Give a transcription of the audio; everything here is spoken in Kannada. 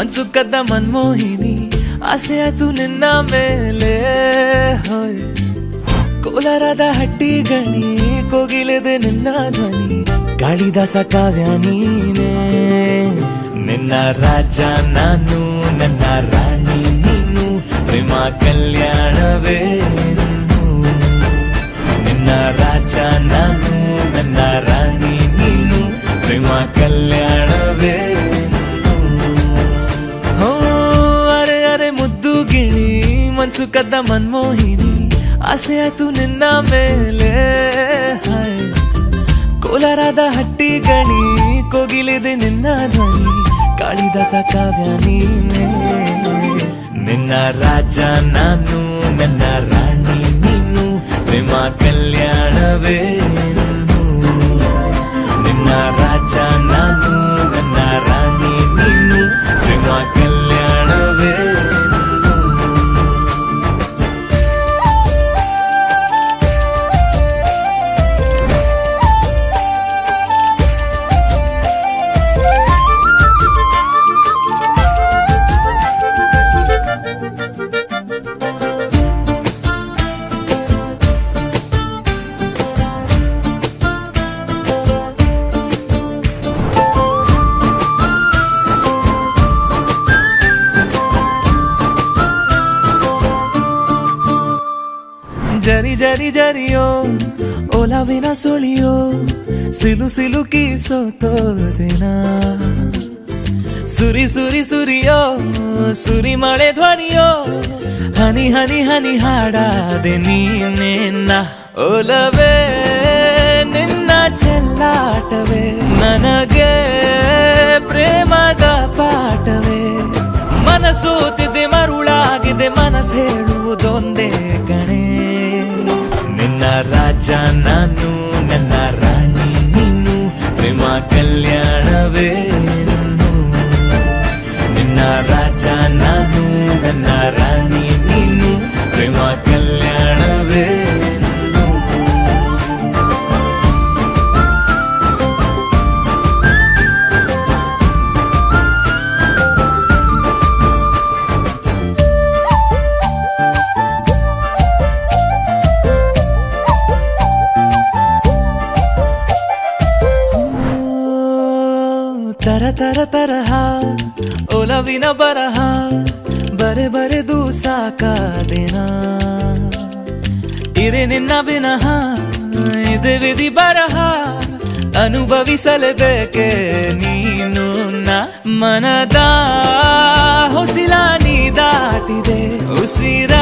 ಮನ್ಸು ಕದ್ದ ಮನ್ಮೋಹಿನಿ ಆಸೆ ಆಯ್ತು ನಿನ್ನ ಮೇಲೆ ಹೋಯ್ ಕೋಲಾರದ ಹಟ್ಟಿ ಗಣಿ ಕೋಗಿಲೆದೆ ನಿನ್ನ ಧ್ವನಿ ಕಾಳಿದಾಸ ಕಾವ್ಯ ನೀನೇ ನಿನ್ನ ರಾಜ ನಾನು ನನ್ನ ರಾಣಿ ನೀನು ಪ್ರೇಮ ಕಲ್ಯಾಣವೇ ನಿನ್ನ ರಾಜ ನಾನು ನನ್ನ ರಾಣಿ ನೀನು ಪ್ರೇಮ ಕಲ್ಯಾಣವೇ ಹೋ ಅರೆ ಅರೆ ಮುದ್ದು ಗಿಣಿ ಮನ್ಸು ಕದ್ದ ಮನ್ಮೋಹಿನಿ ಆಸೆ ಆಯ್ತು ನಿನ್ನ ಮೇಲೆ ಕೋಲಾರದ ಹಟ್ಟಿ ಗಣಿ ಕೋಗಿಲಿದೆ ನಿನ್ನ ಧ್ವನಿ ಕಾಳಿದಾಸ ಕಾವ್ಯ ನೀನೇ ನಿನ್ನ ರಾಜ ನಾನು ನನ್ನ ರಾಣಿ ನೀನು ಪ್ರೇಮ ಕಲ್ಯಾಣವೇ ನಿನ್ನ ರಾಜ ನಾನು ನನ್ನ ರಾಣಿ ನೀನು ಪ್ರೇಮ ಕಲ್ಯಾಣವೇ ಜರಿ ಜರಿ ಜರಿಯೋ ಓಲಾವಿನ ಸುಳಿಯೋ ಸಿಲು ಸಿಲುಕಿ ಸೋತೋದಿನ ಸುರಿ ಸುರಿ ಸುರಿಯೋ ಸುರಿ ಮಳೆ ಧ್ವನಿಯೋ ಹನಿ ಹನಿ ಹನಿ ಹಾಡಾದೆ ನೀನೇನ ಓಲವೇ ನಿನ್ನ ಚೆಲ್ಲಾಟವೇ ನನಗೆ ಪ್ರೇಮದ ಪಾಠವೇ ಮನಸೋತಿದೆ ಮರುಳಾಗಿದೆ ಮನಸ್ಸು ಹೇಳುವುದೊಂದೇ ಕಣೆ ನಿನ್ನ ರಾಜ ನಾನು ನನ್ನ ರಾಣಿ ನೀನು ಪ್ರೇಮ ಕಲ್ಯಾಣವೇ ನಿನ್ನ ರಾಜ ನಾನು ನನ್ನ ರಾಣಿ ನೀನು ಪ್ರೇಮ ಕಲ್ಯಾಣವೇ ತರ ತರ ತರಹ ಒಲವಿನ ಬರಹ ಬರೆ ಬರೆದು ಸಾಕಾದೇನ ಇರೆ ನಿನ್ನ ವಿನಃ ಇದೆ ವಿಧಿ ಬರಹ ಅನುಭವಿಸಲೇಬೇಕೆ ನೀನು ಮನದ ಹೊಸಿಲ ನೀ ದಾಟಿದೆ ಉಸಿರ